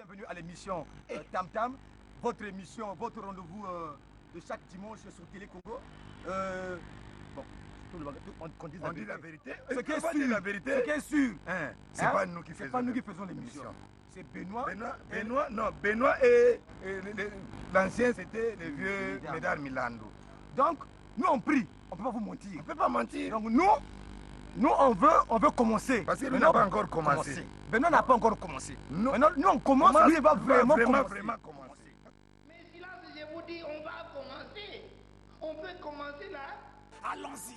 bienvenue à l'émission Tam Tam, votre émission, votre rendez-vous de chaque dimanche sur Télé Congo. Bon, on dit la vérité. Ce qui est sûr, la vérité. Ce qui est sûr. C'est pas nous qui faisons l'émission. C'est Benoît. Benoît et l'ancien, c'était le vieux Médard Milando. Donc, nous on prie, on ne peut pas vous mentir. On ne peut pas mentir. Donc nous on veut commencer. Parce que lui n'a pas encore commencé. Benoît n'a pas encore commencé. Maintenant, nous on commence, lui il va vraiment commencer. Mais silence, je vous dis, on va commencer. On peut commencer là. Allons-y.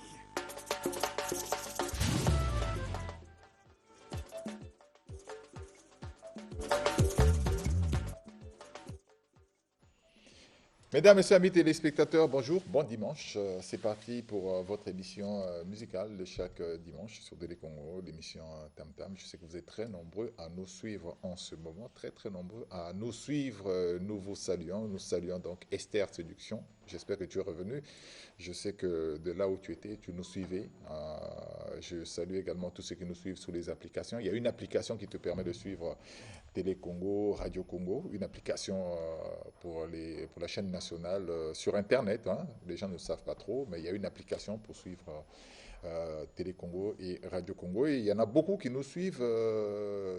Mesdames, Messieurs, amis téléspectateurs, bonjour, bon dimanche. C'est parti pour votre émission musicale de chaque dimanche sur Télé Congo, l'émission Tam Tam. Je sais que vous êtes très nombreux à nous suivre en ce moment, très nombreux à nous suivre. Nous vous saluons, donc Esther Séduction. J'espère que tu es revenu. Je sais que de là où tu étais, tu nous suivais. Je salue également tous ceux qui nous suivent sur les applications. Il y a une application qui te permet de suivre Télé Congo, Radio Congo, une application pour la chaîne nationale sur Internet. Les gens ne savent pas trop, mais il y a une application pour suivre Télé Congo et Radio Congo. Et il y en a beaucoup qui nous suivent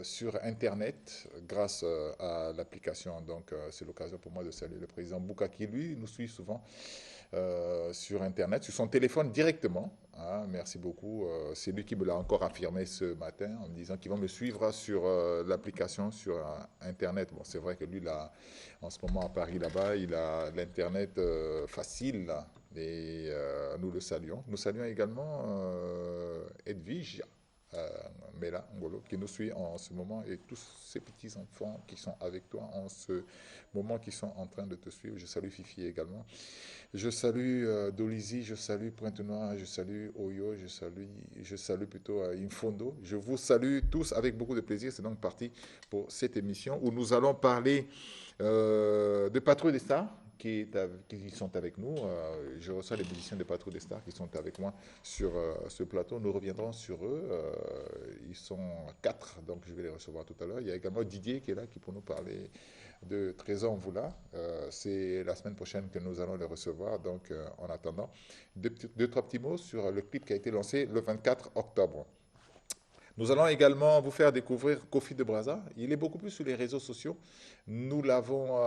sur Internet grâce à l'application. Donc, c'est l'occasion pour moi de saluer le président Bouka qui, lui, nous suit souvent sur Internet, sur son téléphone directement. Merci beaucoup. C'est lui qui me l'a encore affirmé ce matin en me disant qu'il va me suivre sur l'application sur Internet. Bon, c'est vrai que lui, là, en ce moment à Paris, là-bas, il a l'Internet facile, là, et nous le saluons. Nous saluons également Edwige Mela Ngolo qui nous suit en ce moment et tous ces petits-enfants qui sont avec toi en ce moment, qui sont en train de te suivre. Je salue Fifi également. Je salue Dolizy, je salue Pointe-Noire, je salue Oyo, je salue plutôt Infondo. Je vous salue tous avec beaucoup de plaisir. C'est donc parti pour cette émission où nous allons parler de Patrouille des Stars qui sont avec nous. Je reçois les musiciens de Patrouille des Stars qui sont avec moi sur ce plateau. Nous reviendrons sur eux. Ils sont 4, donc je vais les recevoir tout à l'heure. Il y a également Didier qui est là, qui pour nous parler de Trésor Mvula. C'est la semaine prochaine que nous allons les recevoir. Donc, en attendant, deux, trois petits mots sur le clip qui a été lancé le 24 octobre. Nous allons également vous faire découvrir Kofi de Brazza. Il est beaucoup plus sur les réseaux sociaux. Nous l'avons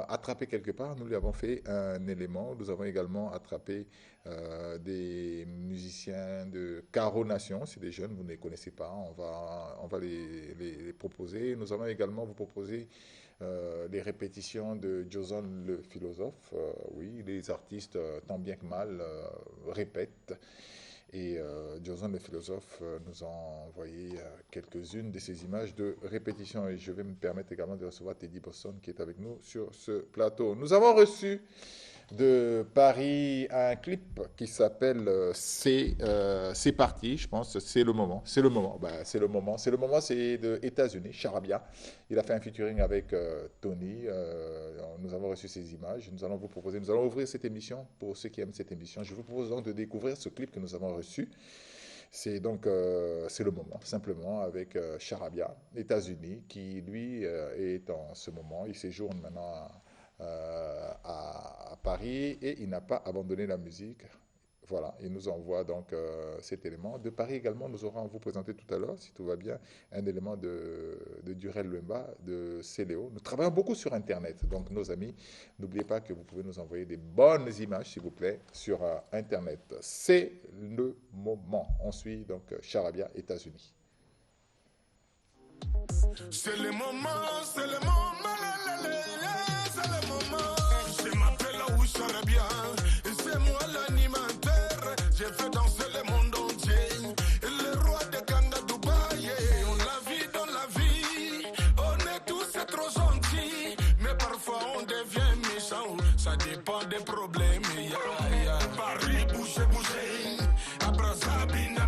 attrapé quelque part. Nous lui avons fait un élément. Nous avons également attrapé des musiciens de Caro Nation. C'est des jeunes, vous ne les connaissez pas. On va les proposer. Nous allons également vous proposer les répétitions de Joson le philosophe. Oui, les artistes, tant bien que mal, répètent. Et Joson le philosophe nous a envoyé quelques-unes de ces images de répétition. Et je vais me permettre également de recevoir Teddy Bosson qui est avec nous sur ce plateau. Nous avons reçu de Paris un clip qui s'appelle C'est parti, je pense, c'est le moment. C'est le moment, c'est de États-Unis, Charabia. Il a fait un featuring avec Tony. Nous avons reçu ces images. Nous allons vous proposer, nous allons ouvrir cette émission pour ceux qui aiment cette émission. Je vous propose donc de découvrir ce clip que nous avons reçu. C'est donc c'est le moment, simplement, avec Charabia, États-Unis, qui lui est en ce moment, il séjourne maintenant à Paris et il n'a pas abandonné la musique. Voilà, il nous envoie donc cet élément. De Paris également, nous aurons à vous présenter tout à l'heure, si tout va bien, un élément de Durel Lumba, de Céléo. Nous travaillons beaucoup sur Internet, donc nos amis, n'oubliez pas que vous pouvez nous envoyer des bonnes images, s'il vous plaît, sur Internet. C'est le moment. On suit donc Charabia, États-Unis. C'est le moment, c'est le moment, c'est le moment. Je m'appelle Charabia, et c'est moi l'animateur. J'ai fait danser le monde entier, le roi de Kanga Dubaï. On la vit dans la vie, on est tous trop gentils, mais parfois on devient méchant, ça dépend des problèmes. Paris, bougez, bougez, à Brazzaville,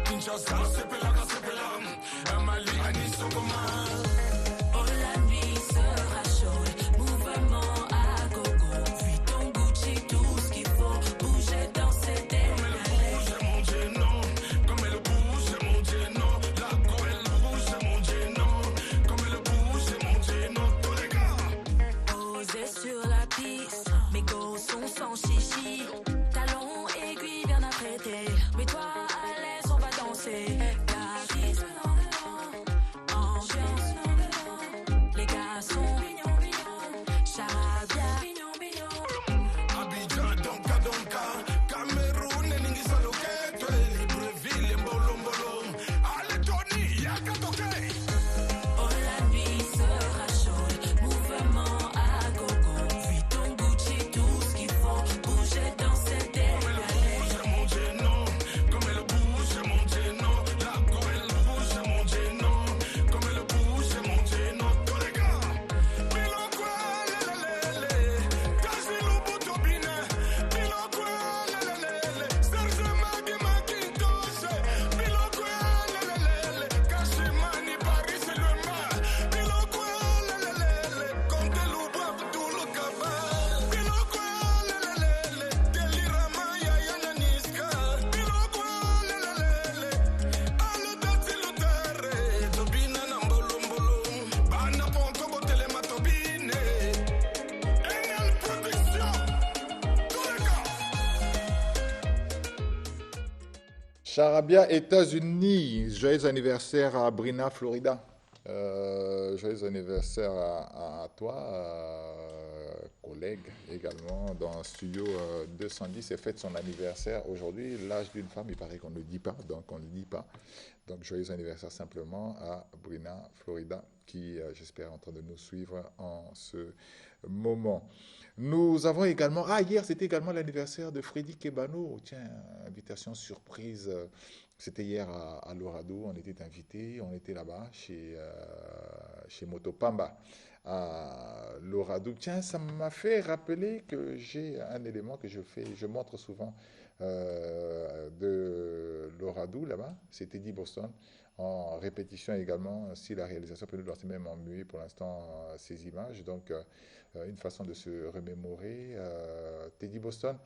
Kinshasa, c'est Pelaka, c'est Pelam, à Mali, à Nice, au Goma. traiter. Mais toi, à l'aise, on va danser. Charisme dans le vent, ambiance dans le vent. Les gars sont mignons, mignons. Charabia, mignons, mignons. Abidjan, Donka, Cameroun, Ningisa Loketo, Libreville, Mbolo Mbolo. Allez, Tony, Yakatoke. Oh, la nuit sera chaude, mouvement à gogo. Vuitton, Gucci, tout ce qu'il faut. Bouger, danser, décaler. Mon génon, comme elle bouge, mon génon. La go, elle bouge, mon génon. Comme elle bouge, mon génon. Tous les gars, Bilokwa, lelelele. Kasi Lubuto Bine. Bilokwa, lelelele. Serge Magi Macintosh. Bilokwa, lelelele. Kasi Mani Paris Lema. Bilokwa, lelelele. Conte Lubu Abdul Kabal. Bilokwa, lelelele. Delirama Yaya Niska. Bilokwa, lelelele. Ale Dati Lutere. Tobina Nambolombolo. Bana Ponto Botele Matobine. Enel Production. Tous les gars. Charabia, États-Unis. Joyeux anniversaire à Brina, Florida. Joyeux anniversaire à toi, collègue également dans Studio 210. Elle fête son anniversaire aujourd'hui. L'âge d'une femme, il paraît qu'on ne dit pas, donc on ne dit pas. Donc joyeux anniversaire simplement à Brina, Florida, qui j'espère est en train de nous suivre en ce moment. Nous avons également, hier c'était également l'anniversaire de Freddy Kebano. Tiens, invitation surprise. C'était hier à Lorado, on était invités, on était là-bas chez Motopamba à Lorado. Tiens, ça m'a fait rappeler que j'ai un élément que je montre souvent de Lorado là-bas, c'est Teddy Boston, en répétition également, si la réalisation peut nous lancer même en muet pour l'instant ces images. Donc une façon de se remémorer. Teddy Boston,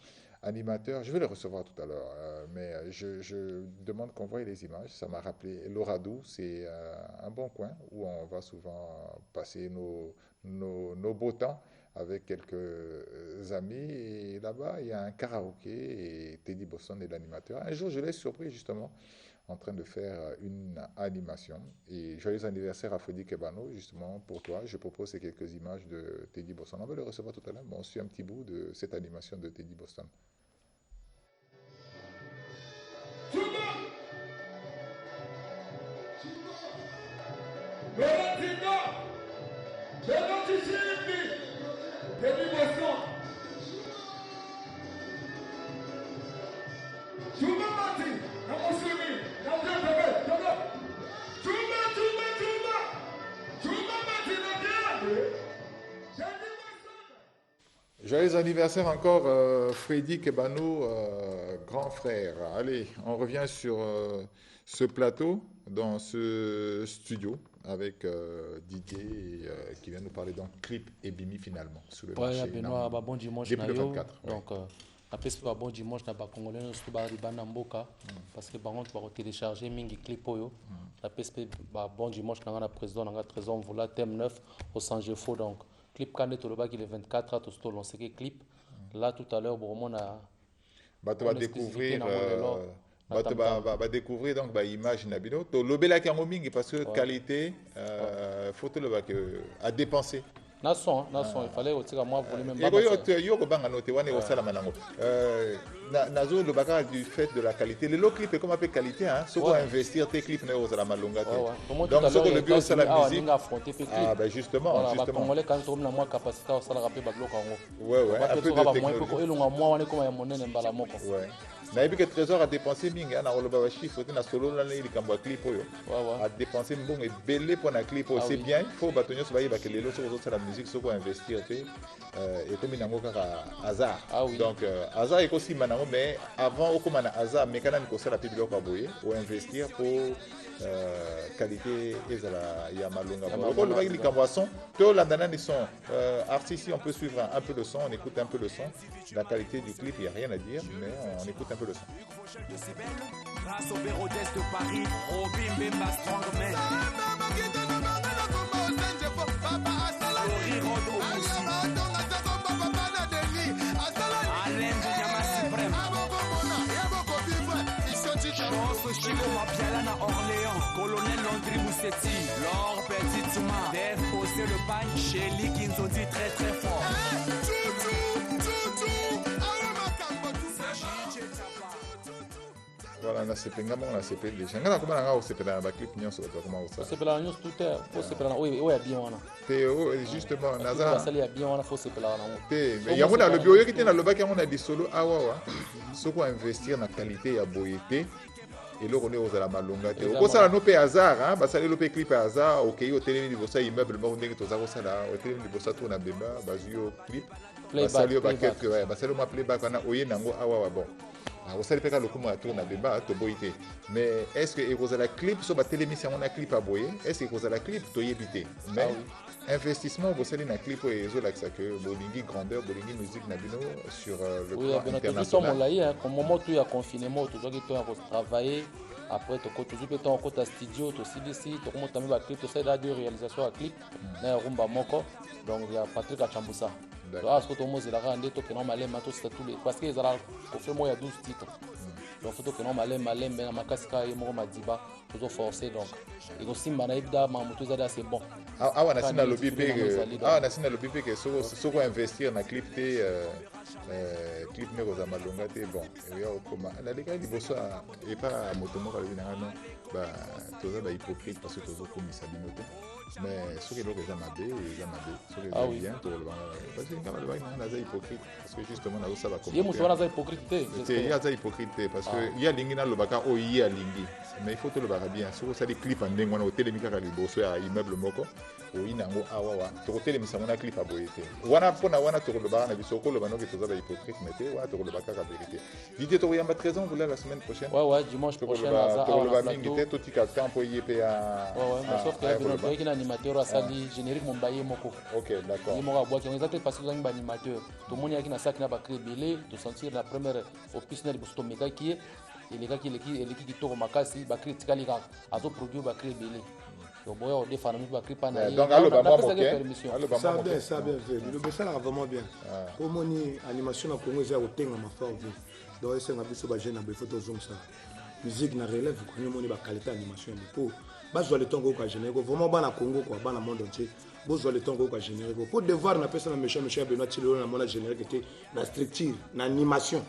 animateur, je vais le recevoir tout à l'heure, mais je demande qu'on voie les images. Ça m'a rappelé Lorado, c'est un bon coin où on va souvent passer nos beaux temps avec quelques amis. Et là-bas, il y a un karaoké et Teddy Boston est l'animateur. Un jour, je l'ai surpris justement en train de faire une animation. Et joyeux anniversaire à Freddy Kebano, justement pour toi. Je propose ces quelques images de Teddy Boston. On va le recevoir tout à l'heure, mais on suit un petit bout de cette animation de Teddy Boston. Joyeux anniversaire encore Freddy Kebano, grand frère. Allez, on revient sur ce plateau, dans ce studio, avec Didier qui vient nous parler d'un clip Ebimi finalement. Sur le marché, Benoît, bon dimanche. Depuis le 24. Donc, après, c'est bon dimanche, na ba Congolais, nous sommes Mboka, parce que par contre, on va télécharger mingi clip oyo. Après, c'est bon dimanche, on a président, on a trésor, on voulait thème 9 au Sanjefo. Donc, clip Kane Toloba qui est le 24 à Tosto, on sait que clip. Là, tout à l'heure, on a. Tu vas découvrir. Va découvrir donc image nabino to lobela ki mingi parce que qualité photo le à dépenser nason il fallait aussi moi voulais même pas yo ko banga noté wane ko sala manango nazo le baka du fait de la qualité le clip comme appelle qualité hein so investir tes clips ne au sala malonga donc so le bio sala musique ben justement congolais quand on a moi capacité au sala rapper bablo kango un peu de technologie elonga moi wane comme ya monene mbala moko nayebi que trésor a dépensé mingi na oloba ba chiffre na solo na li kambo clip oyo a dépensé mbongo ebele pour na clip oyo c'est bien il faut batonyo so bayiba que lelo so ko la musique so ko investir te et comme nango kaka hasard donc hasard est aussi manango mais avant au comme na hasard mais kana ni ko sala pe biloko boye ou investir pour qualité ezala ya malonga bon le bagi kambo son to landana ni son artistes on peut suivre un peu le son, on écoute un peu le son, la qualité du clip il y a rien à dire mais on écoute un peu le son. Grâce au Vérodès de Paris, Robin Bemba Strongman. Alain de Nyama Suprême. Charlie Moussetti, Laure Petit Touma, Dave Posé le Pagne, Shelly Kinzodi très très fort. Voilà, on a CP, on a CP déjà. On a comment on a CP dans la clip nyonso comment on ça. CP la nyonso tout est, faut CP la oui oui bien wana. Théo justement Nazar. Ça il bien wana faut CP la wana. Il y a mon le bio qui était dans le bac on a des solo awa. Ce qu'on investir dans qualité ya boyété. Et là on est aux la malonga te. Ko ça no pe hasard hein, ba ça le pe clip hasard, OK, au télé niveau ça immeuble mo ndenge to za ko ça là, au télé niveau ça tourna bemba, ba yo clip. Ba ça le ba quelque ouais, ba ça le ma playback na oye nango awa bon. Au ça le pe ka le kuma tourna bemba to boyété. Mais est-ce que et la clip sur ba télé mission on a clip à boyer? Est-ce que la clip to yebité? Mais investissement vous savez na clip et zo ça que bolingi grandeur, bolingi musique na bino sur le plan international. Oui, bien comme moment tout ya confinement, tout ça qui toi travailler après tu toujours peut en côté studio, tu CDC, tu comment tu mets clip, tu sais la réalisation à clip na rumba moko. Donc il y a Patrick Achambusa. Donc ce que tout le monde c'est la rendre to que normalement tout c'est tous les parce que ils ont fait moi il y a 12 titres. Donc faut que normalement mais na makasika et mo madiba toujours forcer donc et aussi manaïda mamutu zada c'est bon. Ah on a signé le bipé on a signé le bipé que ce qu'on investir na clip té clip ne roza malonga té bon et ya okoma la les gars liboso et pas motomo ka bina non ba toza ba hypocrite parce que tozo komisa binote mais ce que les gens mabé ce que les bien to le parce que ngaba le ba na za hypocrite parce que justement na ça va comme il y a hypocrite il y a za hypocrite parce que il y a lingi na le baka o il y a lingi mais il faut te le bara bien sur ça des clips en ndenge wana hotel mika liboso ya immeuble moko o inango awa to hotel misa mona clip aboyete wana pona wana to le bara na bisoko le bano que toza ba hypocrite mais te wa to le baka ka vérité Didier to yamba 13 ans vous la semaine prochaine ouais dimanche prochain à la plateau to tika campo yep à mais sauf que il y a un animateur à sali générique Mombaye moko. OK, d'accord. Il m'a boire qui exactement parce que il y a un animateur tout le monde qui na ça qui n'a pas créé belé de sentir la première option de Bosto Mega qui est et les gars qui tourne makasi ba créer tikalika a to produit ba créer belé. Donc boya on défend ba créer pas na. Donc allo ba moi ça bien fait. Le ça là vraiment bien. Pour mon animation na Congo za otenga ma fort bien. Donc c'est na biso ba jeune na photo zoom ça. Musique na relève ko ni moni ba qualité animation pour bazwa le temps ko générer vraiment bana Congo quoi bana monde entier bazwa le temps ko générer pour devoir na personne méchant Benoît Tchilo na mona générer que na structure na animation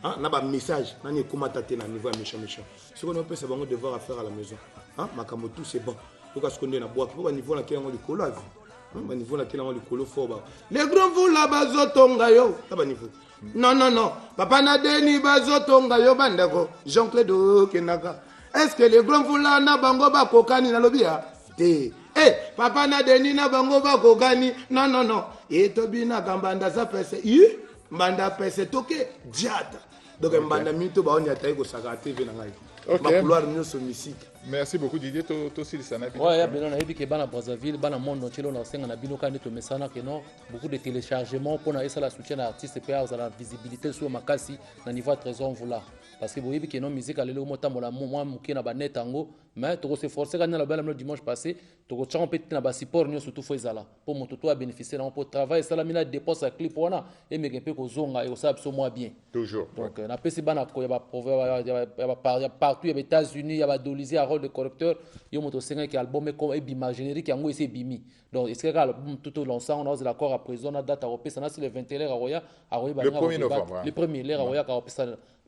hein na ba message na ni comment tater na niveau méchant ce qu'on peut c'est bon devoir à faire à la maison hein makambo tout c'est bon donc à ce qu'on est na bois pour ba niveau na qui on likolo à ba niveau na qui on likolo fort ba les grands vous là bazotonga yo ta ba niveau non papa na deni bazotonga yo bandako Jean-Claude Kenaka. Est-ce que les grands foulans na bango ba kokani na lobia? Te. Papa na deni na bango ba kokani. Non. Et tobina kambanda sa pese. Mbanda pese toke diata. Donc mbanda mito ba oni ataiko saka TV na ngai. Ma couloir nyoso musique. Merci beaucoup Didier to aussi le sana. Ouais, ya bino na yebi ke bana Brazzaville, bana monde entier na senga na bino ka neto mesana ke non beaucoup de téléchargements pour na esa la soutien à artiste pe à la visibilité sur makasi na niveau trésor vula. Parce que vous voyez que nos musiques allaient au motambola moi muki na banet tango mais to se forcer gagner la belle le dimanche passé to ko champer na ba support nyo surtout faut ezala pour moto to bénéficier dans pour travail ça la mina dépense à clip wana et me pe ko zonga et ça absolument bien toujours donc na pesi bana ko ya ba proverbe ya partout ya États-Unis ya ba doliser à rôle de correcteur yo moto senga qui album et comme bima générique yango c'est bimi donc est-ce que l'album tout l'ensemble on a l'accord à présent na date à repé ça c'est le 21 Roya le 1er novembre le 1er l'air Roya ka repé ça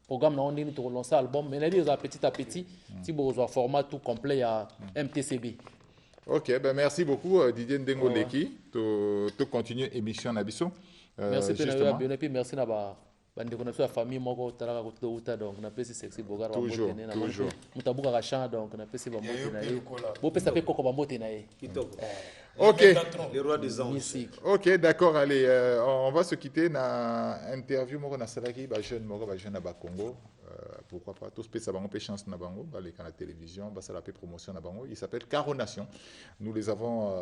programme na on est to lancer album mais là petit à petit si vous avez format tout complet à MTCB. OK, ben merci beaucoup Didier Ndengo Leki to continuer émission na biso. Merci justement. Bien et puis merci na ba bande connexion famille moko talaka ko uta donc na pesi sexy bogar wa toujours mutabuka ka chant donc na pesi ba mote na ye bo pesa pe koko ba mote na ye kitoko. OK, les rois des anges. OK, d'accord, allez on va se quitter na interview moko na salaki ba jeune na Congo. Pourquoi pas tous pesa bango pe chance na bango ba les canaux télévision ba ça la promotion na bango il s'appelle Caro Nation. Nous les avons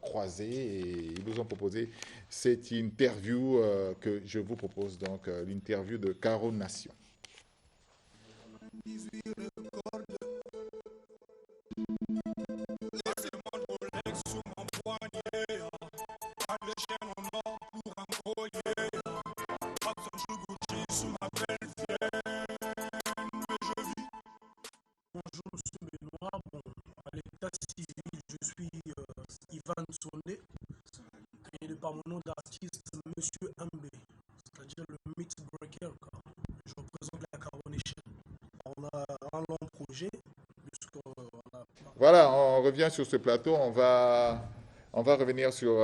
croisés et ils nous ont proposé cette interview que je vous propose donc l'interview de Caro Nation. Bonjour, monsieur Benoît. Bon, à l'état Ivan Sondé et de par mon nom d'artiste Monsieur Ambé, c'est-à-dire le Myth Breaker. Je représente la Carbonation. On a un long projet. Voilà, on revient sur ce plateau, on va revenir sur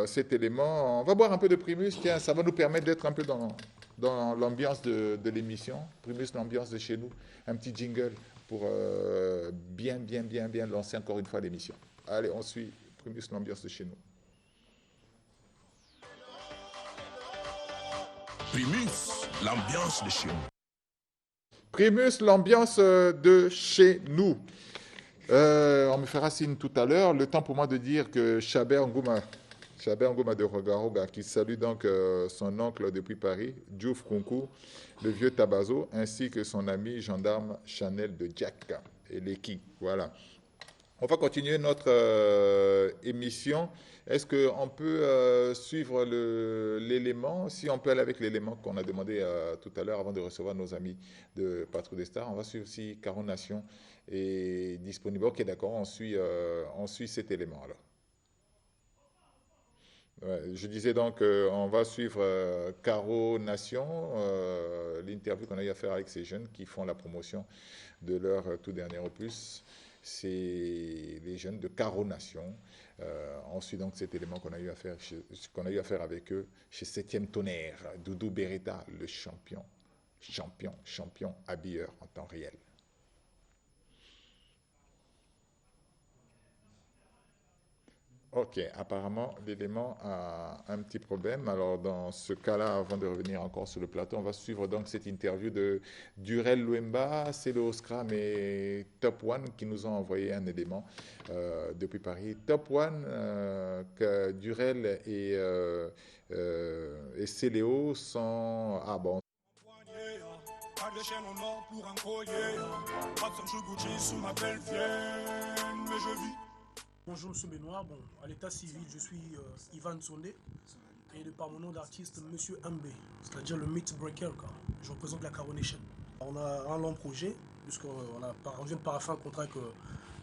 cet élément. On va boire un peu de Primus, tiens, ça va nous permettre d'être un peu dans l'ambiance de l'émission. Primus, l'ambiance de chez nous. Un petit jingle pour bien lancer encore une fois l'émission. Allez, on suit Primus, l'ambiance de chez nous. Primus, l'ambiance de chez nous. Primus, l'ambiance de chez nous. On me fera signe tout à l'heure. Le temps pour moi de dire que Chabert Ngouma de Rogaroga, qui salue donc son oncle depuis Paris, Diouf Kunku, le vieux Tabazo, ainsi que son ami gendarme Chanel de Jack et Leki. Voilà. On va continuer notre émission. Est-ce qu'on peut suivre l'élément? Si on peut aller avec l'élément qu'on a demandé tout à l'heure avant de recevoir nos amis de Patrouille des Stars, on va suivre si Caro Nation est disponible. Ok, d'accord, on suit cet élément alors. Ouais, je disais donc, on va suivre Caro Nation, l'interview qu'on a eu à faire avec ces jeunes qui font la promotion de leur tout dernier opus. C'est les jeunes de Caro Nation. On suit donc cet élément qu'on a eu à faire avec eux chez 7e Tonnerre, Doudou Beretta, le champion habilleur en temps réel. Ok, apparemment, l'élément a un petit problème. Alors, dans ce cas-là, avant de revenir encore sur le plateau, on va suivre donc cette interview de Durel Luemba, Célo Scram et Top One qui nous ont envoyé un élément depuis Paris. Top One, que Durel et Céléo sont... Ah bon. Bonjour Monsieur Benoît, bon, à l'état civil je suis Ivan Sondé et de par mon nom d'artiste Monsieur Ambé, c'est-à-dire le Myth Breaker. Je représente la Carbonation. On a un long projet puisqu'on vient de paraffer un contrat avec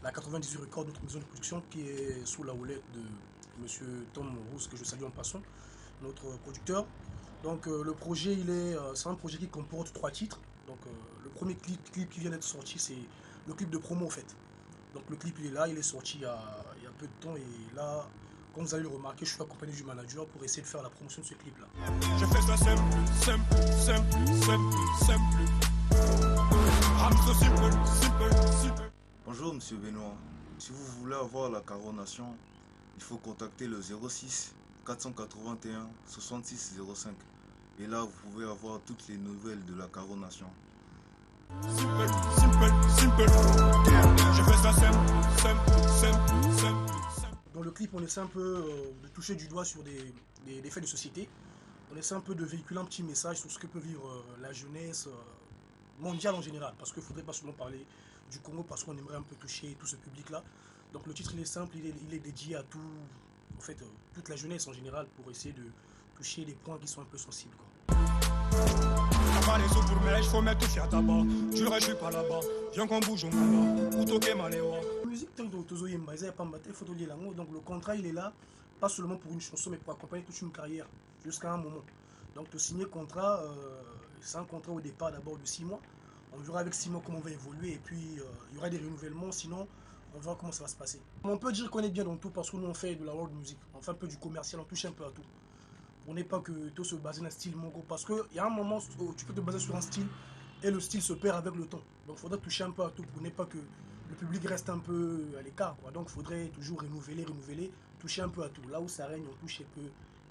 la 98 Records, notre maison de production qui est sous la houlette de Monsieur Tom Rousse, que je salue en passant, notre producteur. Donc le projet, c'est un projet qui comporte 3 titres. Donc le premier clip qui vient d'être sorti, c'est le clip de promo en fait. Donc le clip il est là, il est sorti il y a peu de temps et là, comme vous allez le remarquer, je suis accompagné du manager pour essayer de faire la promotion de ce clip là. Je fais ça simple. Bonjour Monsieur Benoît, si vous voulez avoir la Caro Nation, il faut contacter le 06 481 66 05 et là vous pouvez avoir toutes les nouvelles de la Caro Nation. Simple. Je fais ça simple. Dans le clip, on essaie un peu de toucher du doigt sur des faits de société. On essaie un peu de véhiculer un petit message sur ce que peut vivre la jeunesse mondiale en général. Parce qu'il ne faudrait pas seulement parler du Congo, parce qu'on aimerait un peu toucher tout ce public-là. Donc le titre, il est simple, il est dédié à toute la jeunesse en général pour essayer de toucher des points qui sont un peu sensibles, quoi. Pas les autres pour mais faut mettre tout à tabac. Tu ne suis pas là-bas. Viens qu'on bouge, on va là. Ou toquer maléwa. La musique, tant que Tozo Yemba, il n'y a pas de photo de l'angle. Donc le contrat, il est là, pas seulement pour une chanson, mais pour accompagner toute une carrière jusqu'à un moment. Donc le signer contrat, c'est un contrat au départ d'abord de 6 mois. On verra avec 6 mois comment on va évoluer et puis il y aura des renouvellements, sinon on verra comment ça va se passer. On peut dire qu'on est bien dans tout parce que nous on fait de la world music, on fait un peu du commercial, on touche un peu à tout. On n'est pas que tout se baser dans un style mongo parce qu'il y a un moment où tu peux te baser sur un style et le style se perd avec le temps. Donc il faudrait toucher un peu à tout pour ne pas que le public reste un peu à l'écart. Donc il faudrait toujours renouveler, toucher un peu à tout. Là où ça règne, on touche un peu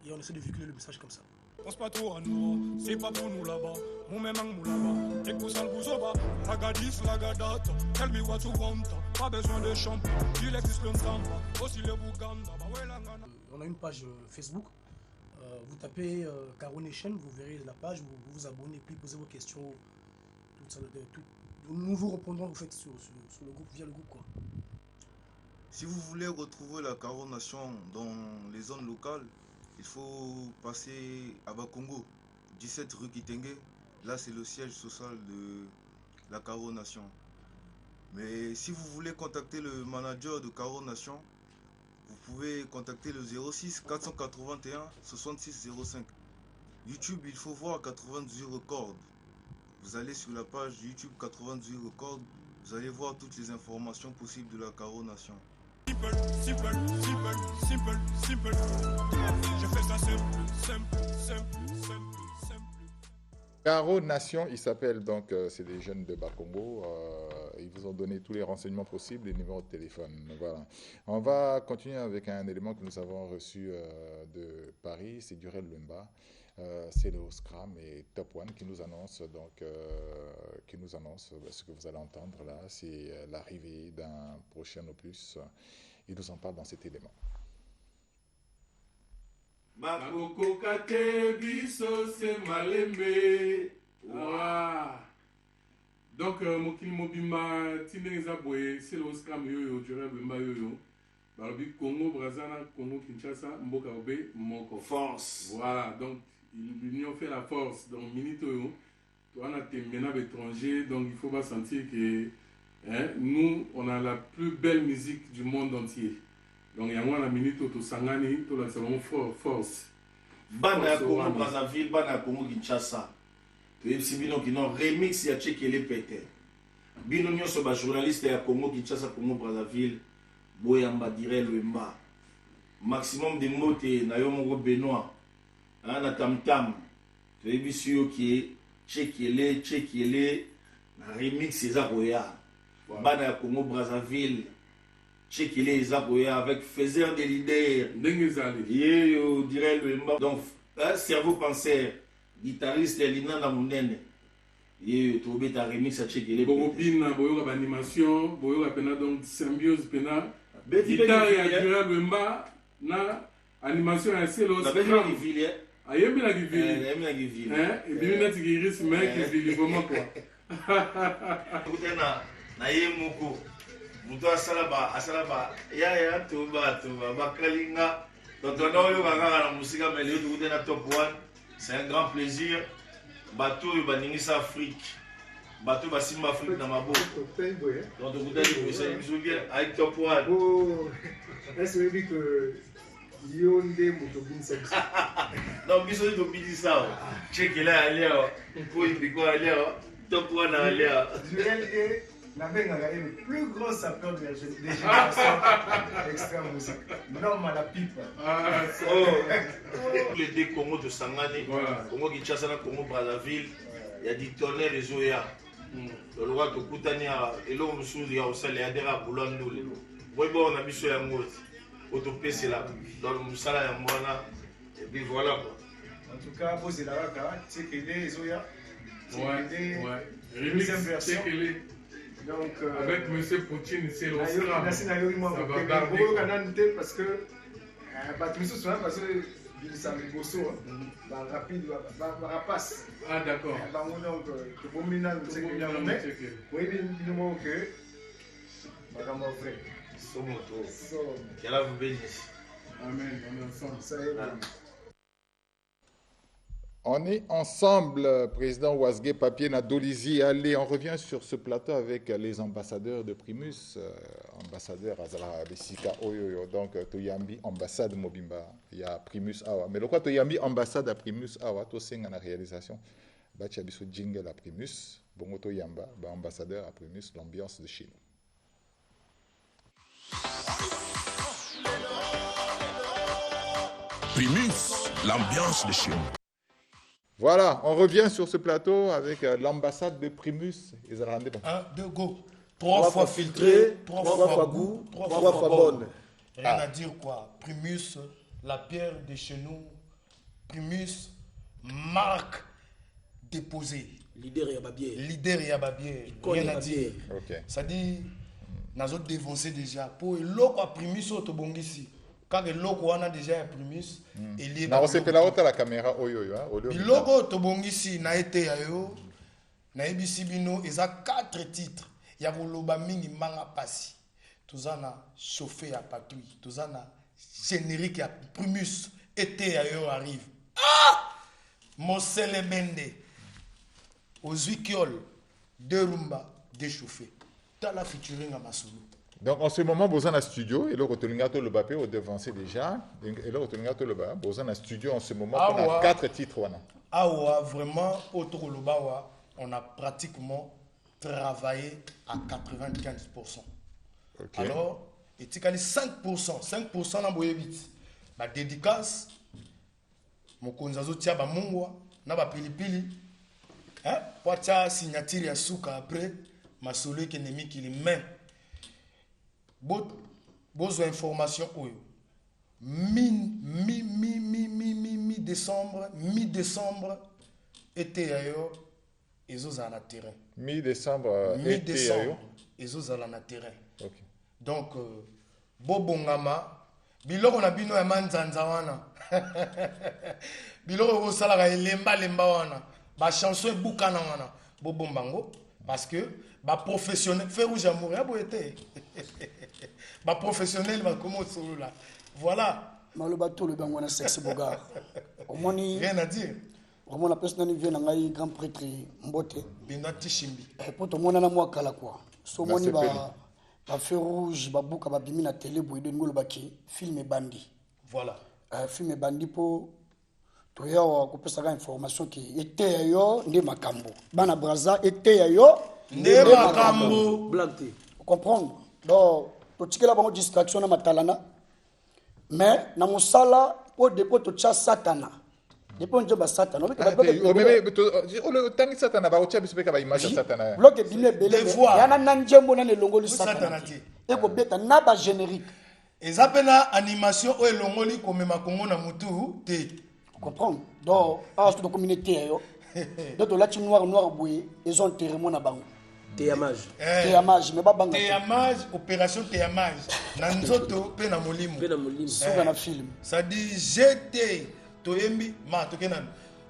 et on essaie de véhiculer le message comme ça. Pense pas trop à nous, c'est pas pour nous là-bas. Mon même mou là-bas. Écoute ça le bouzoba. Lagadis, lagadate. Tell me what you want. Pas besoin de champ. Il existe le samba. Aussi le Bouganda. On a une page Facebook. Vous tapez Caro Nation, vous verrez la page, vous vous abonnez, puis posez vos questions. Nous vous répondrons en fait sur le groupe, via le groupe, quoi. Si vous voulez retrouver la Caro Nation dans les zones locales, il faut passer à Bakongo, 17 rue Kitenge. Là, c'est le siège social de la Caro Nation. Mais si vous voulez contacter le manager de Caro Nation, vous pouvez contacter le 06 481 66 05. YouTube, il faut voir 98 Records. Vous allez sur la page YouTube 98 Records, vous allez voir toutes les informations possibles de la Caro Nation. Simple, simple, simple, simple, simple. Je fais ça simple. Caro Nation, il s'appelle donc, c'est des jeunes de Bakongo. Ils vous ont donné tous les renseignements possibles, les numéros de téléphone. Voilà. On va continuer avec un élément que nous avons reçu de Paris, c'est Durel Lumba. C'est le Scram et Top One qui nous annonce ce que vous allez entendre là, c'est l'arrivée d'un prochain opus. Il nous en parle dans cet élément. Bakoko kate biso se malembe. Donc mokili mobimba tineza boye c'est le Scram yoyo Durel Lumba yoyo. Barbie Congo Brazzaville Congo Kinshasa mboka obe moko force. Voilà, donc l'union fait la force. Donc minute on a terminé étranger, donc il faut pas sentir que nous on a la plus belle musique du monde entier. Donc il y a moi la minute au Sangani, tout la salon force. Bana Congo Brazzaville, Bana Congo Kinshasa. Tu es bino qui non remix ya check les pété. Bino nyonso ba journaliste ya Congo Kinshasa Congo Brazzaville, boyamba Durel Lumba. Maximum de mots na yo moko Benoît. Na tam-tam, tu as vu sur qui est Tchékielé, na remix Ezaroya, Bana Congo Brazzaville, Tchékielé Ezaroya avec Faiseur des leaders, Yo Durel Lumba, donc cerveau penseur, guitariste Lina Namunene, tu as ta remix à Tchékielé. Bobina, boyo la animation, boyo la pena donc symbiose pena, guitare ya Durel Lumba, na animation à Celo Scram. Ayembi la givili. Et bien net qui risque mec qui vit vraiment quoi. Na yemoko. Muto asalaba ya toba bakalinga. Donc on a eu la musique mais le tout na top one. C'est un grand plaisir. Bateau baningisa Afrique. Bateau basimba Afrique na mabo. Donc vous avez ça me souvient avec top one. Oh. Est-ce que Yonde Motobinsa. Non, biso to bidisa. Check là aller. Ko indiko aller. Top one aller. Durel est la le plus grand sapeur de la génération extra musique. Non, à la pipe. Les deux Congo de Sangani, Congo Kinshasa, Congo Brazzaville, il y a des tonnerres les Oya. Le roi de Koutania et l'homme sous il y a aussi les adhérents à Boulandou. Oui, bon, on a mis sur la mode. Autopé là dans le Moussala et Mouana et puis voilà quoi. En tout cas vous c'est la raka c'est que les Zoya remix version donc avec monsieur Poutine c'est le Scram merci na yori moi parce que Patrice soit parce que il s'en gosso ba rapide ba rapace d'accord ba donc que bomina c'est que bien mais oui bien moi que ba comme frère. Qu'Allah vous bénisse. Amen. On est ensemble, président Ouasgué, Papier Nadolizi. Allez, on revient sur ce plateau avec les ambassadeurs de Primus, ambassadeur Azala Bessika Oyoyo, donc Toyambi, ambassade Mobimba, il y a Primus Awa. Mais le quoi Toyambi, ambassade à Primus Awa, tout c'est en réalisation. Bachabiso jingle à Primus, Bongo Toyamba, ambassadeur à Primus, l'ambiance de Chine. Primus, l'ambiance de chez nous. Voilà, on revient sur ce plateau avec l'ambassade de Primus. 1, 2, go. 3 fois filtré, 3 fois goût, 3 fois bonne. Rien à dire quoi. Primus, la pierre de chez nous. Primus, marque déposée. Leader Yababier. Leader Yababier. Rien à dire. Okay. Ça dit, nous avons défoncé déjà. Pour l'eau à Primus, autobongisi. Quand l'eau a déjà Primus, il est. Non, c'est la haute à la caméra. Le logo autobongisi n'a été ayo. Na ebisi bino, ils ont 4 titres. Il y a Voloba Mingi Manga Passi. Tous en a chauffé à patrouille. Tous en a générique à Primus. Été ayo arrive. Ah! Mosele Bende. Aux Wikiol. De Rumba. Déchauffé. Dans la featuring à Masolo. Donc en ce moment, vous êtes en studio, et là, vous avez le bapé, vous devancez déjà, et là, vous avez le bapé, vous êtes en studio en ce moment, on a 4 titres. Vraiment, autour de l'Obawa, on a pratiquement travaillé à 95%. Okay. Alors, il y a 5% dans le vite. La dédicace, mon konzazo tia ba mungwa, na ba pilipili. Pour ta signature ya souka après, ma solo qui n'est qui les mains. Besoin information oyo. Mi-décembre, été ailleurs, ils ont un terrain. Mi-décembre, ils ont un terrain. Okay. Donc, Bobongama, biloko na bino ya manzanza wana. Biloko osalaka elemba wana. Ba chanson ebukana wana. Bobombango parce que ba professionnel faire rouge amour ya boete. Ba professionnel ba comment solo là. Voilà. Maloba tout le bango na sexe boga. Omoni rien à dire. Vraiment la personne qui vient ngai grand prêtre Mbote. Binati Shimbi. Pour tout mona na moi kala quoi. So moni ba feu rouge ba buka ba bimi na télé boy de ngolo baki film bandi. Voilà. Film bandi po to yo ko pesa ga information qui était yo ndé makambo. Bana braza était yo ndé makambo. Blague. Comprendre. Donc to tikela bango distraction na matalana. Mais na musala po depo to cha satana. Depo njo ba satana. O bébé o tangi satana ba o tia biso ka ba image satana. Bloque bimé belé. Yana nanjembo na longoli satana. Et ko beta na ba générique. Ezapena animation o elongoli komema kongo na mutu te. Comprendre. Donc à cette communauté yo. Donc là tu noir boye, ils ont enterrement na bango. Théamage. Théamage, mais pas banga. Théamage, opération théamage. Nanzoto pe na molimo. Souga na film. Ça dit j'étais toyembi ma tokenan.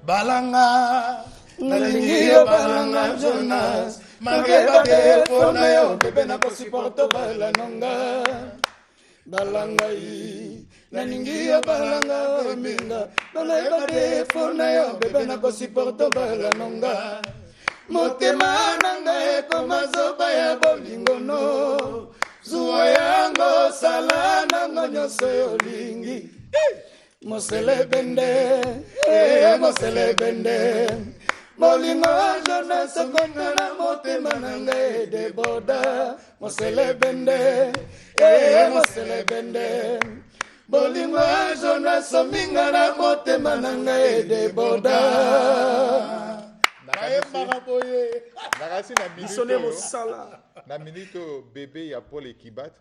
Balanga nalingi balanga Jonas. Mageba de fona yo bebe na ko supporto balanonga. Balanga yi nalingi balanga minga. Mageba de fona yo bebe na ko supporto balanonga. Motema nanga ekoma zoba ya bolingono. Zuwa yango sala nango nyonso yolingi. Mosele bende, mosele bende. Bolingo jona sokona na motema nanga edeboda. Mosele bende, mosele bende. Bolingo jona sominga na motema nanga edeboda. Na minute bébé ya Paul Ekibat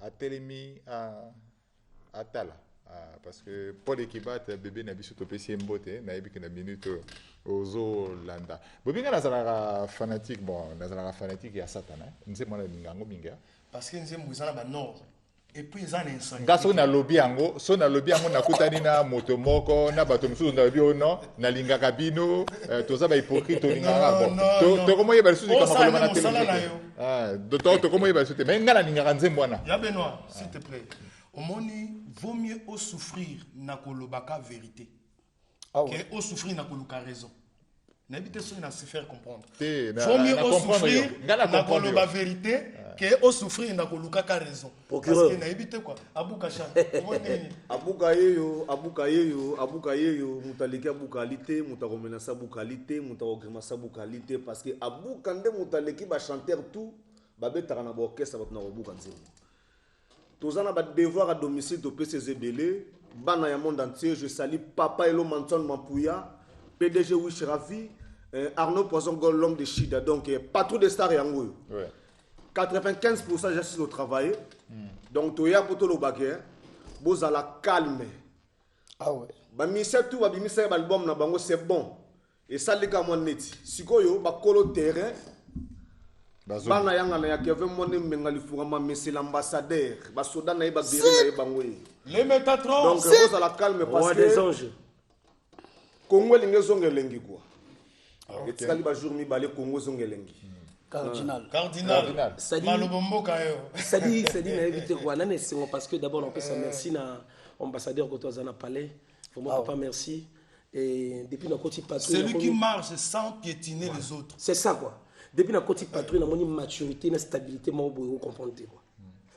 a telemi à Tala parce que Paul Ekibat bébé na biso to pesi mbote na yebi que na minute ozo landa bobinga nazala fanatique ya Satana nze mwana lingango minga parce que nze mbuzana ba nord. Et puis ils ont insomnie. Gaso na lobby yango, so na lobby yango na kutani na moto moko na bato mususu na bio no na linga kabino toza ba hypocrite to linga bon. To komo yeba susu kama koloma na télé. To komo yeba susu mais ngana linga kanze mwana. Ya Benoît, s'il te plaît. Omoni vaut mieux au souffrir na kolobaka vérité. Que au souffrir na koluka raison. N'habitez pas à se faire comprendre. Vaut mieux au souffrir na koloba vérité que au souffrir na koluka ka raison. Parce que n'habitez quoi? Abuka cha. Abuka yeyo mutaliki abukalite mutakomena sa bukalite mutakogrema sa bukalite parce que abuka nde mutaliki ba chanteur tout ba betaka na orchestre ba na kobuka nzembo. Tozana ba devoir à domicile de PCZ belé bana ya monde entier je salue papa Elo Manson Mampouya PDG Wish Ravi, Arnaud Poisson-Gol, l'homme de Chida, donc patron de stars yango. 95% j'assiste au travail. Donc toya poto lo baguer, boza la calme. Ah ouais. Ba misa tout ba misa album na bango c'est bon. Et ça les gars mon neti. Sikoyo ba kolo terrain. Bana yanga na ya Kevin Moné mengali furama monsieur l'ambassadeur. Ba soda na ba biri na bango. Les Métatron. Donc boza la calme parce que des anges. Congo linge zongelengi quoi. Etikali ba jour mi balé Congo zongelengi. Cardinal. Malobombo kayo. Ça dit na éviter quoi na nesingo parce que d'abord on peut ça merci na ambassadeur Kotozana Palais. Vraiment papa merci et depuis na côté patrouille. Celui qui marche sans piétiner les autres. C'est ça quoi. Depuis na côté patrouille na moni maturité na stabilité mo boyo comprendre quoi.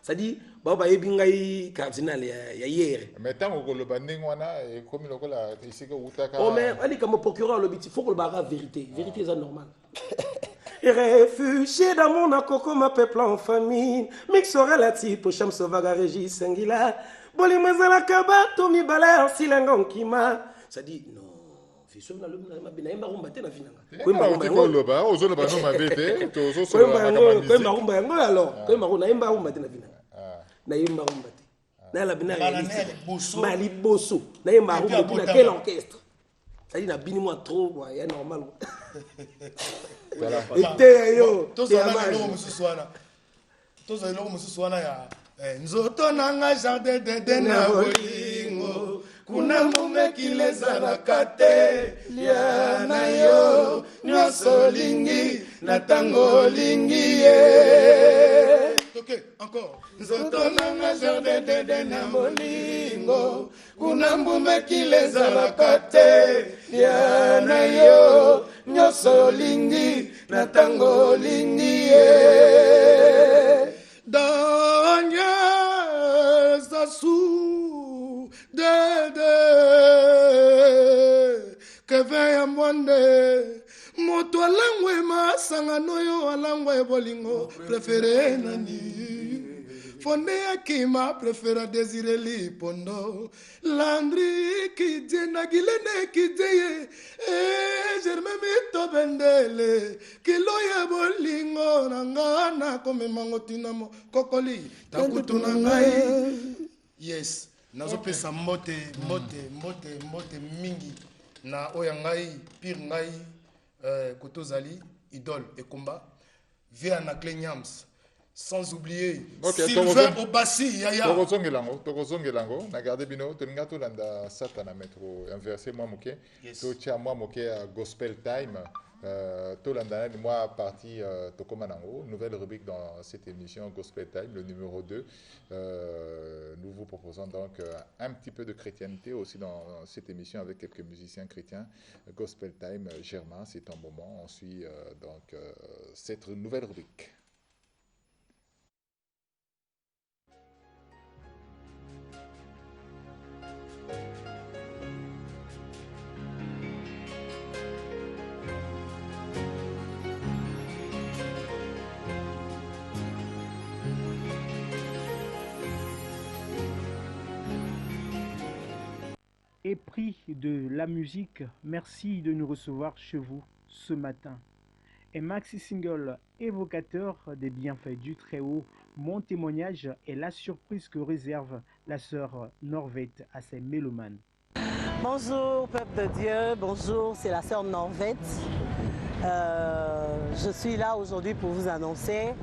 C'est-à-dire, Baba Ebingai cardinal hier. Mais tant que le banding est comme le ici que Outaka. Oh mais allez comme procureur le il faut que le barra vérité. Vérité c'est normal. Réfugié dans mon akoko ma peuple en famille. Mixora la type cham sauvaga régis singila. Boli mazala kabato mi balai silangon kima. Ça dit non. Fiso na le na bina imba rumba te na finanga. Ko loba ozo loba no mabete to ozo so na kamani. Ko rumba yango alors. Ko maruna imba rumba te na finanga. Na imba rumba te. Na la bina Mali Bosso. Na imba rumba te na quel orchestre. Ça dit na bini moi trop il est normal. Ete yo. Tozo lo mususwana ya nzoto nanga jardin de na bolingo kuna mume kileza na kate liana yo nyonso lingi na tango lingi ye. Ok, encore. Nzoto nanga jardin de na bolingo kuna mume kileza na kate liana yo nyonso lingi na tango lingi ye. Danya sasu dede keve ya mwande moto alangwe masanga noyo alangwe bolingo prefere nani fonde ya kima prefera desire lipondo landri kidje nagilene kidje germe mito bendele kilo ya bolingo nangana kome mangotinamo kokoli takutu nangai. Yes, nazo pesa mbote mingi na oya ngai pire ngai kotozali idole ekomba via na Klenyams. Sans oublier Sylvain Obassi Yaya. Tokozongelango na garde bino tolinga to landa satana metro inversé moi moké to tia moi moké gospel time to landa moi partie tokomanango nouvelle rubrique dans cette émission Gospel Time le numéro 2. Nous vous proposons donc un petit peu de chrétienté aussi dans cette émission avec quelques musiciens chrétiens. Gospel Time Germain, c'est un moment on suit donc cette nouvelle rubrique. Épris de la musique, merci de nous recevoir chez vous ce matin. Un maxi single évocateur des bienfaits du Très-Haut, mon témoignage est la surprise que réserve la sœur Norvette à ses mélomanes. Bonjour peuple de Dieu, bonjour, c'est la sœur Norvette. Je suis là aujourd'hui pour vous annoncer,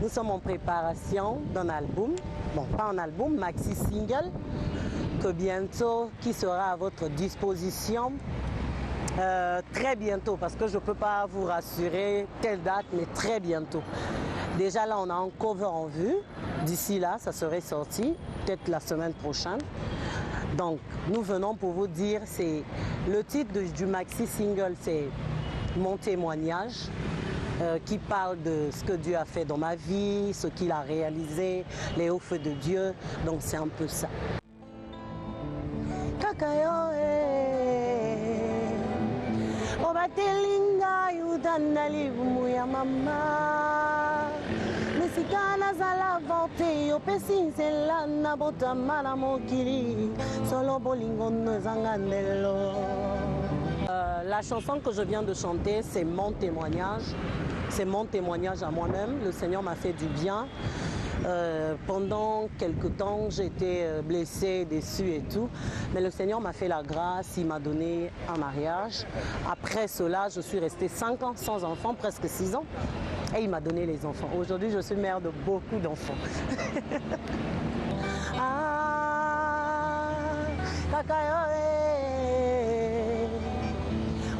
nous sommes en préparation d'un album, bon pas un album, maxi single, que bientôt, qui sera à votre disposition très bientôt, parce que je ne peux pas vous rassurer telle date, mais très bientôt. Déjà là, on a un cover en vue, d'ici là, ça serait sorti, peut-être la semaine prochaine. Donc, nous venons pour vous dire, c'est le titre du maxi single, c'est mon témoignage, qui parle de ce que Dieu a fait dans ma vie, ce qu'il a réalisé, les hauts feux de Dieu, donc c'est un peu ça. Kakayo obatelinga yudanali muya mama nesikana zala vante opesi nzela na botama na mokili solo bolingo nzangandelo. La chanson que je viens de chanter, c'est mon témoignage. C'est mon témoignage à moi-même. Le Seigneur m'a fait du bien. Pendant quelque temps, j'étais blessée, déçue et tout. Mais le Seigneur m'a fait la grâce, il m'a donné un mariage. Après cela, je suis restée 5 ans sans enfants, presque 6 ans. Et il m'a donné les enfants. Aujourd'hui, je suis mère de beaucoup d'enfants.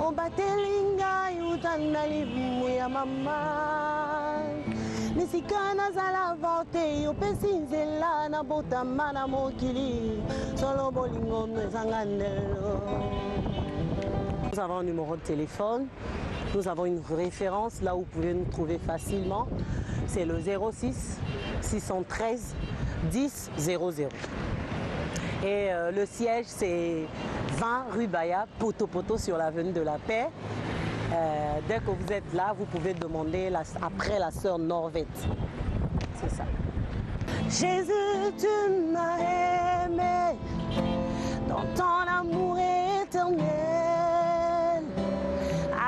On batelinga yutanali muya mama nisikana zala vote opesi nzela na botama na mokili solo bolingo ezanga ndelo. Nous avons un numéro de téléphone Nous avons une référence là où vous pouvez nous trouver facilement. C'est le 06 613 10 00. Et le siège, c'est 20 rue Baya, Poto sur l'avenue de la Paix. Dès que vous êtes là, vous pouvez demander après la sœur Norvette. C'est ça. Jésus, tu m'as aimé dans ton amour éternel.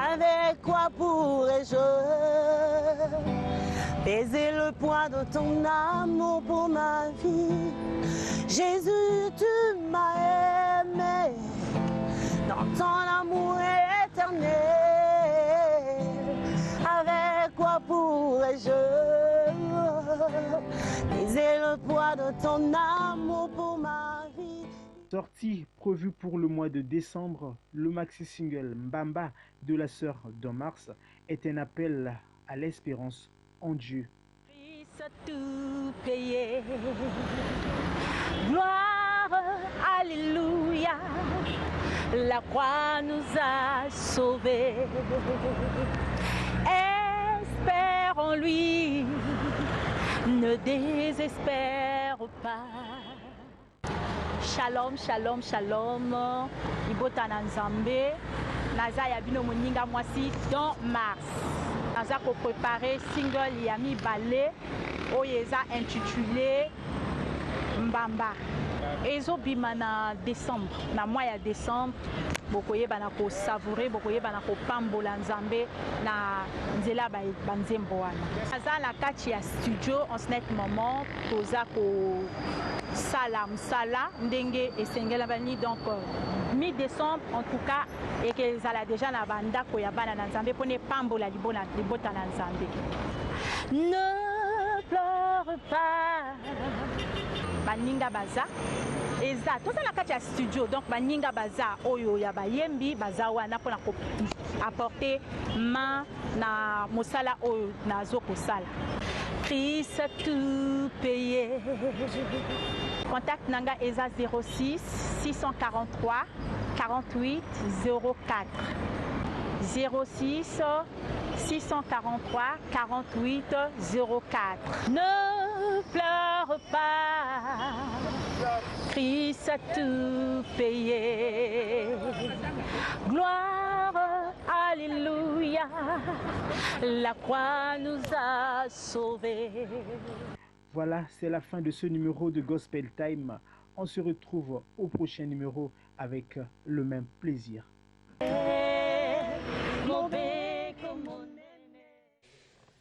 Avec quoi pourrais-je peser le poids de ton amour pour ma vie? Jésus, tu m'as aimé dans ton amour éternel. Avec quoi pourrais-je peser le poids de ton amour pour ma vie? Sortie prévue pour le mois de décembre, le maxi-single Mbamba de la sœur de Mars est un appel à l'espérance en Dieu. Tout payé. Gloire, alléluia, la croix nous a sauvés. Espère en lui, ne désespère pas. Shalom, shalom, shalom. Ibota na Nzambe, naza ya bino moninga mwasi dans Mars. Naza ko préparer single ya mi balé oyeza intitulé Mbamba. Ezo bima na décembre, na mois ya décembre, bokoye bana ko savourer, bokoye bana ko pambola Nzambe na nzela ba banzembo wana. Naza na kati ya studio en ce moment toza ko sala ndenge esengela bani donc mi-décembre en tout cas et que ça déjà na banda ko ya bana na Nzambe pone pambola libota na Nzambe. Ne pleure pas baninga baza eza tout ça na kati ya studio donc baninga baza oyo ya bayembi baza wana pona ko apporter main na mosala oyo nazo kosala. Christ tout payé. Contact nanga ESA 06 643 48 04. 06 643 48 04. Ne pleure pas, Christ a tout payé. Gloire, alléluia, la croix nous a sauvés. Voilà, c'est la fin de ce numéro de Gospel Time. On se retrouve au prochain numéro avec le même plaisir.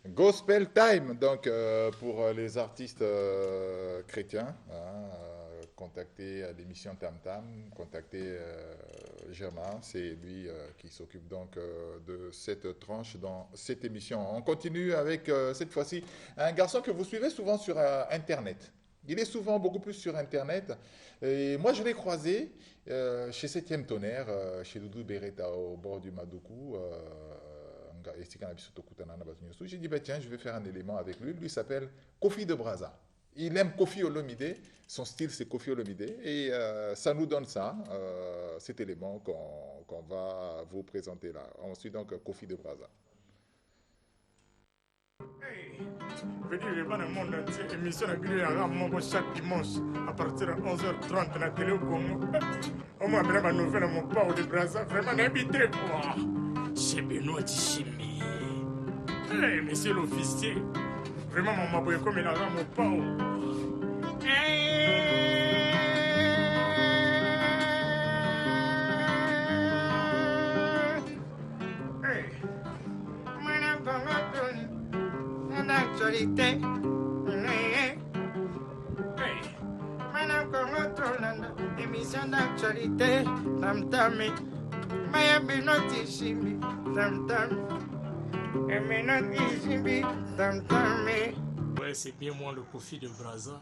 Gospel Time, donc pour les artistes chrétiens, contactez à l'émission Tam Tam, contactez Germain, c'est lui qui s'occupe donc de cette tranche dans cette émission. On continue avec cette fois-ci un garçon que vous suivez souvent sur Internet. Il est souvent beaucoup plus sur Internet. Et moi, je l'ai croisé chez 7e Tonnerre, chez Doudou Beretta, au bord du Madoukou. J'ai dit, bah, tiens, je vais faire un élément avec lui. Lui s'appelle Kofi de Brazza. Il aime Kofi Olomide. Son style, c'est Kofi Olomide. Et ça nous donne ça, cet élément qu'on va vous présenter là. On suit donc Kofi de Brazza. Hey, je veux dire, je vais dans le monde entier. Émission de vidéo à chaque dimanche à partir de 11h30 à la télé au Congo. On m'a appelé ma nouvelle à mon père de Brazza. Vraiment, n'habitez pas. C'est Benoît Tishimi. Hey, monsieur l'officier. Vraiment, mon m'a comme il a mon père. Hey. Actualité. Madame Congo, émission d'actualité. Tam Tam, Maya Benoti Shimbi. Tam Tam, Benoti Shimbi. Tam Tam. Ouais, c'est bien moi le Kofi de Brazza.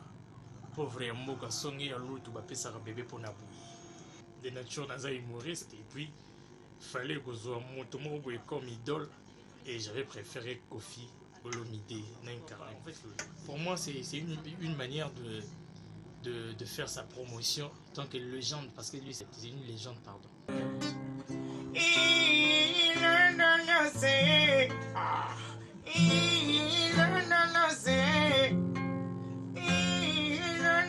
Pauvre Mboka Songi à l'autre, tu vas payer ça bébé pour Nabou. De nature, dans un humoriste, et puis il fallait que je sois mon comme idole. Et j'avais préféré Kofi Olomide Nankara. En fait, pour moi, c'est une manière de faire sa promotion en tant que légende, parce que lui, c'est une légende, pardon. c'est. Ah. Non, c'est.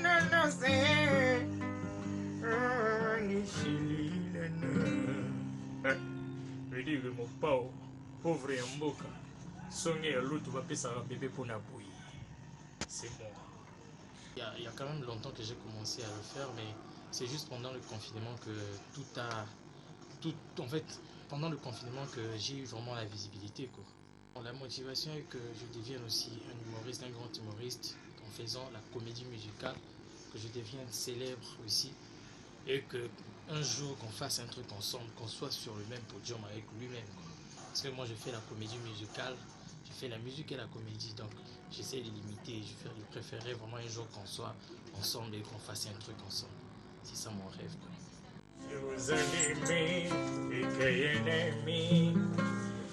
Non, c'est. Je dis que mon pao, pauvre Mboka, sonné à l'autre va payer un bébé pour Naboui. C'est moi. Il y a quand même longtemps que j'ai commencé à le faire, mais c'est juste pendant le confinement que en fait, pendant le confinement que j'ai eu vraiment la visibilité, quoi. La motivation est que je devienne aussi un humoriste, un grand humoriste, en faisant la comédie musicale, que je devienne célèbre aussi, et que un jour qu'on fasse un truc ensemble, qu'on soit sur le même podium avec lui-même, quoi. Parce que moi je fais la comédie musicale, je fais la musique et la comédie, donc j'essaie de limiter. Je préférerais vraiment un jour qu'on soit ensemble et qu'on fasse un truc ensemble. C'est ça mon rêve, quoi. Je vous aimé et que ennemi.